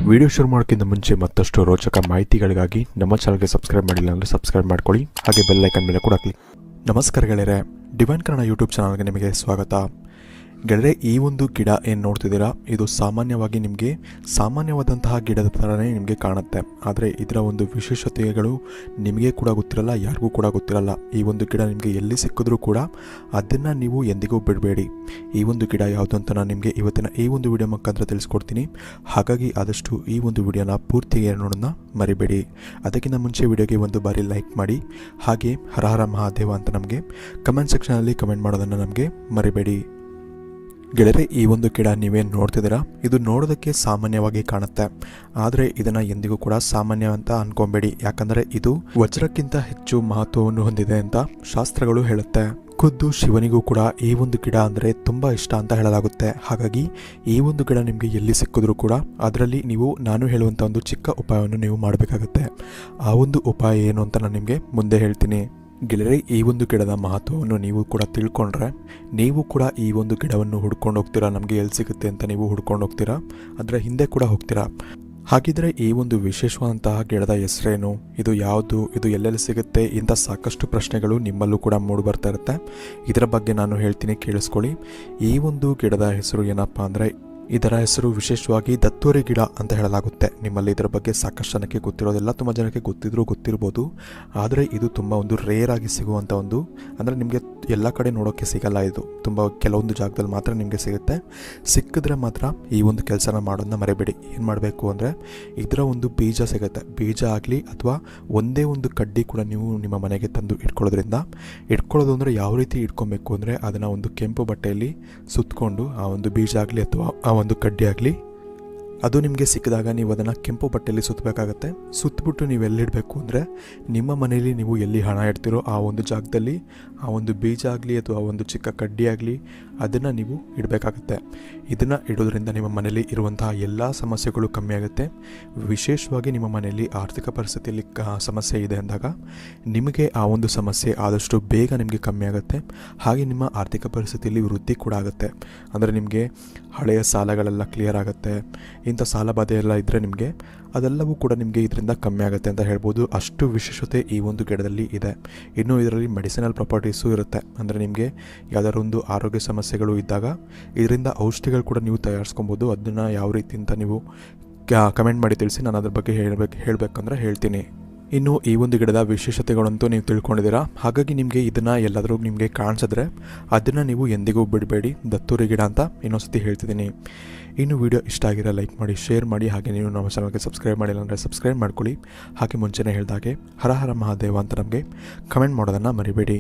Video ಶುರು ಮಾಡೋಕ್ಕಿಂತ ಮುಂಚೆ ಮತ್ತಷ್ಟು ರೋಚಕ ಮಾಹಿತಿಗಳಿಗಾಗಿ ನಮ್ಮ ಚಾನಲ್ಗೆ ಸಬ್ಸ್ಕ್ರೈಬ್ ಮಾಡಿಲ್ಲ ಅಂದರೆ ಸಬ್ಸ್ಕ್ರೈಬ್ ಮಾಡ್ಕೊಳ್ಳಿ, ಹಾಗೆ ಬೆಲ್ ಐಕನ್ ಮೇಲೆ ಕೂಡ ಕ್ಲಿಕ್. ನಮಸ್ಕಾರ ಗೆಳೆಯರೆ, ಡಿವೈನ್ ಕನ್ನಡ ಯೂಟ್ಯೂಬ್ ಚಾನಲ್ಗೆ ನಿಮಗೆ ಸ್ವಾಗತ. ಗೆಳೆಯರೆ, ಈ ಒಂದು ಗಿಡ ಏನು ನೋಡ್ತಿದ್ದೀರಾ, ಇದು ಸಾಮಾನ್ಯವಾಗಿ ನಿಮಗೆ ಸಾಮಾನ್ಯವಾದಂತಹ ಗಿಡದ ಥರನೇ ನಿಮಗೆ ಕಾಣುತ್ತೆ. ಆದರೆ ಇದರ ಒಂದು ವಿಶೇಷತೆಗಳು ನಿಮಗೆ ಕೂಡ ಗೊತ್ತಿರಲ್ಲ, ಯಾರಿಗೂ ಕೂಡ ಗೊತ್ತಿರಲ್ಲ. ಈ ಒಂದು ಗಿಡ ನಿಮಗೆ ಎಲ್ಲಿ ಸಿಕ್ಕಿದ್ರೂ ಕೂಡ ಅದನ್ನು ನೀವು ಎಂದಿಗೂ ಬಿಡಬೇಡಿ. ಈ ಒಂದು ಗಿಡ ಯಾವುದು ಅಂತ ನಾನು ನಿಮಗೆ ಇವತ್ತಿನ ಈ ಒಂದು ವಿಡಿಯೋ ಮುಖಾಂತರ ತಿಳಿಸ್ಕೊಡ್ತೀನಿ. ಹಾಗಾಗಿ ಆದಷ್ಟು ಈ ಒಂದು ವಿಡಿಯೋನ ಪೂರ್ತಿಗೆ ನೋಡೋಣ ಮರಿಬೇಡಿ. ಅದಕ್ಕಿಂತ ಮುಂಚೆ ವಿಡಿಯೋಗೆ ಒಂದು ಬಾರಿ ಲೈಕ್ ಮಾಡಿ, ಹಾಗೆ ಹರ ಹರ ಮಹಾದೇವ ಅಂತ ನಮಗೆ ಕಮೆಂಟ್ ಸೆಕ್ಷನಲ್ಲಿ ಕಮೆಂಟ್ ಮಾಡೋದನ್ನು ನಮಗೆ ಮರಿಬೇಡಿ. ಗೆಳೆಯರೆ, ಈ ಒಂದು ಗಿಡ ನೀವೇನು ನೋಡ್ತಿದ್ದೀರಾ, ಇದು ನೋಡೋದಕ್ಕೆ ಸಾಮಾನ್ಯವಾಗಿ ಕಾಣುತ್ತೆ. ಆದರೆ ಇದನ್ನು ಎಂದಿಗೂ ಕೂಡ ಸಾಮಾನ್ಯ ಅಂತ ಅನ್ಕೊಬೇಡಿ. ಯಾಕಂದರೆ ಇದು ವಜ್ರಕ್ಕಿಂತ ಹೆಚ್ಚು ಮಹತ್ವವನ್ನು ಹೊಂದಿದೆ ಅಂತ ಶಾಸ್ತ್ರಗಳು ಹೇಳುತ್ತೆ. ಖುದ್ದು ಶಿವನಿಗೂ ಕೂಡ ಈ ಒಂದು ಗಿಡ ಅಂದರೆ ತುಂಬ ಇಷ್ಟ ಅಂತ ಹೇಳಲಾಗುತ್ತೆ. ಹಾಗಾಗಿ ಈ ಒಂದು ಗಿಡ ನಿಮಗೆ ಎಲ್ಲಿ ಸಿಕ್ಕಿದ್ರೂ ಕೂಡ ಅದರಲ್ಲಿ ನೀವು ನಾನು ಹೇಳುವಂಥ ಒಂದು ಚಿಕ್ಕ ಉಪಾಯವನ್ನು ನೀವು ಮಾಡಬೇಕಾಗತ್ತೆ. ಆ ಒಂದು ಉಪಾಯ ಏನು ಅಂತ ನಾನು ನಿಮಗೆ ಮುಂದೆ ಹೇಳ್ತೀನಿ. ಗೆಳೆಯರೆ, ಈ ಒಂದು ಗಿಡದ ಮಹತ್ವವನ್ನು ನೀವು ಕೂಡ ತಿಳ್ಕೊಂಡ್ರೆ ನೀವು ಕೂಡ ಈ ಒಂದು ಗಿಡವನ್ನು ಹುಡ್ಕೊಂಡು ಹೋಗ್ತೀರಾ. ನಮಗೆ ಎಲ್ಲಿ ಸಿಗುತ್ತೆ ಅಂತ ನೀವು ಹುಡ್ಕೊಂಡು ಹೋಗ್ತೀರಾ, ಅದರ ಹಿಂದೆ ಕೂಡ ಹೋಗ್ತೀರಾ. ಹಾಗಿದ್ರೆ ಈ ಒಂದು ವಿಶೇಷವಾದಂತಹ ಗಿಡದ ಹೆಸರೇನು, ಇದು ಯಾವುದು, ಇದು ಎಲ್ಲೆಲ್ಲಿ ಸಿಗುತ್ತೆ, ಇಂಥ ಸಾಕಷ್ಟು ಪ್ರಶ್ನೆಗಳು ನಿಮ್ಮಲ್ಲೂ ಕೂಡ ಮೂಡಿ ಬರ್ತಾ ಇರುತ್ತೆ. ಇದರ ಬಗ್ಗೆ ನಾನು ಹೇಳ್ತೀನಿ, ಕೇಳಿಸ್ಕೊಳ್ಳಿ. ಈ ಒಂದು ಗಿಡದ ಹೆಸರು ಏನಪ್ಪ ಅಂದರೆ, ಇದರ ಹೆಸರು ವಿಶೇಷವಾಗಿ ದತ್ತೂರಿ ಗಿಡ ಅಂತ ಹೇಳಲಾಗುತ್ತೆ. ನಿಮ್ಮಲ್ಲಿ ಇದರ ಬಗ್ಗೆ ಸಾಕಷ್ಟು ಜನಕ್ಕೆ ಗೊತ್ತಿರೋದಿಲ್ಲ, ತುಂಬ ಜನಕ್ಕೆ ಗೊತ್ತಿರ್ಬೋದು. ಆದರೆ ಇದು ತುಂಬ ಒಂದು ರೇರ್ ಆಗಿ ಸಿಗುವಂಥ ಒಂದು, ಅಂದರೆ ನಿಮಗೆ ಎಲ್ಲ ಕಡೆ ನೋಡೋಕ್ಕೆ ಸಿಗಲ್ಲ. ಇದು ತುಂಬ ಕೆಲವೊಂದು ಜಾಗದಲ್ಲಿ ಮಾತ್ರ ನಿಮಗೆ ಸಿಗುತ್ತೆ. ಸಿಕ್ಕಿದ್ರೆ ಮಾತ್ರ ಈ ಒಂದು ಕೆಲಸನ ಮಾಡೋದನ್ನ ಮರಿಬೇಡಿ. ಏನು ಮಾಡಬೇಕು ಅಂದರೆ, ಇದರ ಒಂದು ಬೀಜ ಸಿಗುತ್ತೆ. ಬೀಜ ಆಗಲಿ ಅಥವಾ ಒಂದೇ ಒಂದು ಕಡ್ಡಿ ಕೂಡ ನೀವು ನಿಮ್ಮ ಮನೆಗೆ ತಂದು ಇಟ್ಕೊಳ್ಳೋದು ಅಂದರೆ ಯಾವ ರೀತಿ ಇಟ್ಕೊಬೇಕು ಅಂದರೆ, ಅದನ್ನು ಒಂದು ಕೆಂಪು ಬಟ್ಟೆಯಲ್ಲಿ ಸುತ್ತಕೊಂಡು ಆ ಒಂದು ಬೀಜ ಆಗಲಿ ಅಥವಾ ಆ ಒಂದು ಕಡ್ಡಿ ಆಗಲಿ ಅದು ನಿಮಗೆ ಸಿಕ್ಕಿದಾಗ ನೀವು ಅದನ್ನು ಕೆಂಪು ಬಟ್ಟೆಯಲ್ಲಿ ಸುತ್ತಬೇಕಾಗತ್ತೆ. ಸುತ್ತಬಿಟ್ಟು ನೀವು ಎಲ್ಲಿಡಬೇಕು ಅಂದರೆ, ನಿಮ್ಮ ಮನೆಯಲ್ಲಿ ನೀವು ಎಲ್ಲಿ ಹಣ ಇಡ್ತೀರೋ ಆ ಒಂದು ಜಾಗದಲ್ಲಿ ಆ ಒಂದು ಬೀಜ ಆಗಲಿ ಅಥವಾ ಒಂದು ಚಿಕ್ಕ ಕಡ್ಡಿ ಆಗಲಿ ಅದನ್ನು ನೀವು ಇಡಬೇಕಾಗತ್ತೆ. ಇದನ್ನು ಇಡೋದ್ರಿಂದ ನಿಮ್ಮ ಮನೆಯಲ್ಲಿ ಇರುವಂತಹ ಎಲ್ಲ ಸಮಸ್ಯೆಗಳು ಕಮ್ಮಿ ಆಗುತ್ತೆ. ವಿಶೇಷವಾಗಿ ನಿಮ್ಮ ಮನೆಯಲ್ಲಿ ಆರ್ಥಿಕ ಪರಿಸ್ಥಿತಿಯಲ್ಲಿ ಸಮಸ್ಯೆ ಇದೆ ಅಂದಾಗ ನಿಮಗೆ ಆ ಒಂದು ಸಮಸ್ಯೆ ಆದಷ್ಟು ಬೇಗ ನಿಮಗೆ ಕಮ್ಮಿ ಆಗುತ್ತೆ. ಹಾಗೆ ನಿಮ್ಮ ಆರ್ಥಿಕ ಪರಿಸ್ಥಿತಿಯಲ್ಲಿ ವೃದ್ಧಿ ಕೂಡ ಆಗುತ್ತೆ. ಅಂದರೆ ನಿಮಗೆ ಹಳೆಯ ಸಾಲಗಳೆಲ್ಲ ಕ್ಲಿಯರ್ ಆಗುತ್ತೆ. ಇಂಥ ಸಾಲ ಬಾಧೆ ಎಲ್ಲ ಇದ್ದರೆ ನಿಮಗೆ ಅದೆಲ್ಲವೂ ಕೂಡ ನಿಮಗೆ ಇದರಿಂದ ಕಮ್ಮಿ ಆಗುತ್ತೆ ಅಂತ ಹೇಳ್ಬೋದು. ಅಷ್ಟು ವಿಶೇಷತೆ ಈ ಒಂದು ಗಿಡದಲ್ಲಿ ಇದೆ. ಇನ್ನು ಇದರಲ್ಲಿ ಮೆಡಿಸಿನಲ್ ಪ್ರಾಪರ್ಟೀಸು ಇರುತ್ತೆ. ಅಂದರೆ ನಿಮಗೆ ಯಾವುದಾದ್ರು ಒಂದು ಆರೋಗ್ಯ ಸಮಸ್ಯೆಗಳು ಇದ್ದಾಗ ಇದರಿಂದ ಔಷಧಿಗಳು ಕೂಡ ನೀವು ತಯಾರಿಸ್ಕೊಬೋದು. ಅದನ್ನು ಯಾವ ರೀತಿ ಅಂತ ನೀವು ಕಮೆಂಟ್ ಮಾಡಿ ತಿಳಿಸಿ, ನಾನು ಅದ್ರ ಬಗ್ಗೆ ಹೇಳಬೇಕಂದ್ರೆ ಹೇಳ್ತೀನಿ. ಇನ್ನು ಈ ಒಂದು ಗಿಡದ ವಿಶೇಷತೆಗಳಂತೂ ನೀವು ತಿಳ್ಕೊಂಡಿದ್ದೀರಾ. ಹಾಗಾಗಿ ನಿಮಗೆ ಇದನ್ನು ಎಲ್ಲಾದರೂ ನಿಮಗೆ ಕಾಣಿಸಿದ್ರೆ ಅದನ್ನು ನೀವು ಎಂದಿಗೂ ಬಿಡಬೇಡಿ. ದತ್ತೂರಿ ಗಿಡ ಅಂತ ಇನ್ನೊಂದ್ಸತಿ ಹೇಳ್ತಿದ್ದೀನಿ. ಇನ್ನು ವಿಡಿಯೋ ಇಷ್ಟ ಆಗಿರೋ ಲೈಕ್ ಮಾಡಿ, ಶೇರ್ ಮಾಡಿ, ಹಾಗೆ ನೀವು ನಮ್ಮ ಚಾನಲ್ಗೆ ಸಬ್ಸ್ಕ್ರೈಬ್ ಮಾಡಿಲ್ಲ ಅಂದರೆ ಸಬ್ಸ್ಕ್ರೈಬ್ ಮಾಡ್ಕೊಳ್ಳಿ. ಹಾಗೆ ಮುಂಚೆನೇ ಹೇಳಿದಾಗೆ ಹರ ಹರ ಮಹಾದೇವ ಅಂತ ನಮಗೆ ಕಮೆಂಟ್ ಮಾಡೋದನ್ನು ಮರಿಬೇಡಿ.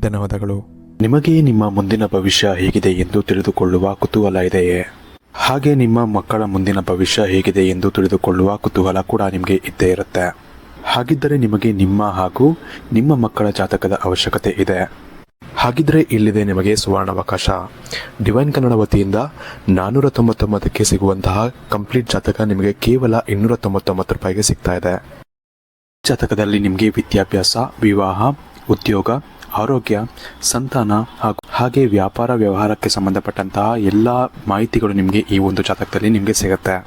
ಧನ್ಯವಾದಗಳು. ನಿಮಗೆ ನಿಮ್ಮ ಮುಂದಿನ ಭವಿಷ್ಯ ಹೇಗಿದೆ ಎಂದು ತಿಳಿದುಕೊಳ್ಳುವ ಕುತೂಹಲ ಇದೆಯೇ? ಹಾಗೆ ನಿಮ್ಮ ಮಕ್ಕಳ ಮುಂದಿನ ಭವಿಷ್ಯ ಹೇಗಿದೆ ಎಂದು ತಿಳಿದುಕೊಳ್ಳುವ ಕುತೂಹಲ ಕೂಡ ನಿಮಗೆ ಇದ್ದೇ ಇರುತ್ತೆ. ಹಾಗಿದ್ದರೆ ನಿಮಗೆ ನಿಮ್ಮ ಹಾಗೂ ನಿಮ್ಮ ಮಕ್ಕಳ ಜಾತಕದ ಅವಶ್ಯಕತೆ ಇದೆ. ಹಾಗಿದ್ರೆ ಇಲ್ಲಿದೆ ನಿಮಗೆ ಸುವರ್ಣಾವಕಾಶ. ಡಿವೈನ್ ಕನ್ನಡ ವತಿಯಿಂದ 499ಕ್ಕೆ ಸಿಗುವಂತಹ ಕಂಪ್ಲೀಟ್ ಜಾತಕ ನಿಮಗೆ ಕೇವಲ 299 ರೂಪಾಯಿಗೆ ಸಿಗ್ತಾ ಇದೆ. ಜಾತಕದಲ್ಲಿ ನಿಮಗೆ ವಿದ್ಯಾಭ್ಯಾಸ, ವಿವಾಹ, ಉದ್ಯೋಗ, ಆರೋಗ್ಯ, ಸಂತಾನ ಹಾಗೆ ವ್ಯಾಪಾರ ವ್ಯವಹಾರಕ್ಕೆ ಸಂಬಂಧಪಟ್ಟಂತಹ ಎಲ್ಲ ಮಾಹಿತಿಗಳು ನಿಮಗೆ ಈ ಒಂದು ಜಾತಕದಲ್ಲಿ ನಿಮಗೆ ಸಿಗುತ್ತೆ.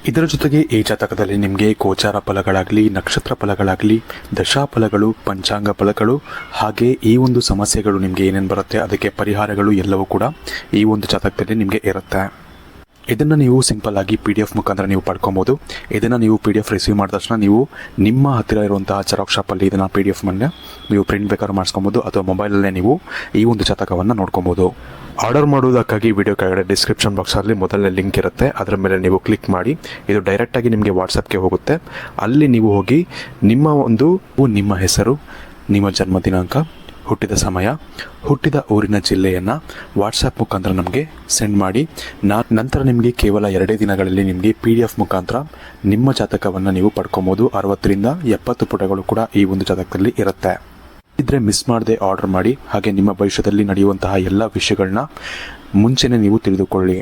ಇದರ ಜೊತೆಗೆ ಈ ಜಾತಕದಲ್ಲಿ ನಿಮಗೆ ಗೋಚಾರ ಫಲಗಳಾಗಲಿ, ನಕ್ಷತ್ರ ಫಲಗಳಾಗಲಿ, ದಶಾಫಲಗಳು, ಪಂಚಾಂಗ ಫಲಗಳು, ಹಾಗೆ ಈ ಒಂದು ಸಮಸ್ಯೆಗಳು ನಿಮಗೆ ಏನೇನು ಬರುತ್ತೆ ಅದಕ್ಕೆ ಪರಿಹಾರಗಳು ಎಲ್ಲವೂ ಕೂಡ ಈ ಒಂದು ಜಾತಕದಲ್ಲಿ ನಿಮಗೆ ಇರುತ್ತೆ. ಇದನ್ನು ನೀವು ಸಿಂಪಲ್ ಆಗಿ PDF ಮುಖಾಂತರ ನೀವು ಪಡ್ಕೊಬೋದು. ಇದನ್ನು ನೀವು PDF ರಿಸೀವ್ ಮಾಡಿದ ತಕ್ಷಣ ನೀವು ನಿಮ್ಮ ಹತ್ತಿರ ಇರುವಂತಹ ಜೆರಾಕ್ಸ್ ಶಾಪಲ್ಲಿ ಇದನ್ನು PDF ಮೇಲೆ ನೀವು ಪ್ರಿಂಟ್ ಬೇಕಾದ್ರೂ ಮಾಡಿಸ್ಕೊಬೋದು, ಅಥವಾ ಮೊಬೈಲಲ್ಲೇ ನೀವು ಈ ಒಂದು ಜಾತಕವನ್ನು ನೋಡ್ಕೊಬೋದು. ಆರ್ಡರ್ ಮಾಡುವುದಕ್ಕಾಗಿ ವಿಡಿಯೋ ಕೆಳಗಡೆ ಡಿಸ್ಕ್ರಿಪ್ಷನ್ ಬಾಕ್ಸಲ್ಲಿ ಮೊದಲನೇ ಲಿಂಕ್ ಇರುತ್ತೆ. ಅದರ ಮೇಲೆ ನೀವು ಕ್ಲಿಕ್ ಮಾಡಿ ಇದು ಡೈರೆಕ್ಟಾಗಿ ನಿಮಗೆ ವಾಟ್ಸಪ್ಗೆ ಹೋಗುತ್ತೆ. ಅಲ್ಲಿ ನೀವು ಹೋಗಿ ನಿಮ್ಮ ಹೆಸರು, ನಿಮ್ಮ ಜನ್ಮ ದಿನಾಂಕ, ಹುಟ್ಟಿದ ಸಮಯ, ಹುಟ್ಟಿದ ಊರಿನ ಜಿಲ್ಲೆಯನ್ನು ವಾಟ್ಸಪ್ ಮುಖಾಂತರ ನಮಗೆ ಸೆಂಡ್ ಮಾಡಿ. ನಂತರ ನಿಮಗೆ ಕೇವಲ 2 ದಿನಗಳಲ್ಲಿ ನಿಮಗೆ PDF ಮುಖಾಂತರ ನಿಮ್ಮ ಜಾತಕವನ್ನು ನೀವು ಪಡ್ಕೊಬೋದು. 60ರಿಂದ 70 ಪುಟಗಳು ಕೂಡ ಈ ಒಂದು ಜಾತಕದಲ್ಲಿ ಇರುತ್ತೆ. ಇದ್ರೆ ಮಿಸ್ ಮಾಡದೆ ಆರ್ಡರ್ ಮಾಡಿ. ಹಾಗೆ ನಿಮ್ಮ ಭವಿಷ್ಯದಲ್ಲಿ ನಡೆಯುವಂತಹ ಎಲ್ಲ ವಿಷಯಗಳನ್ನ ಮುಂಚೆನೇ ನೀವು ತಿಳಿದುಕೊಳ್ಳಿ.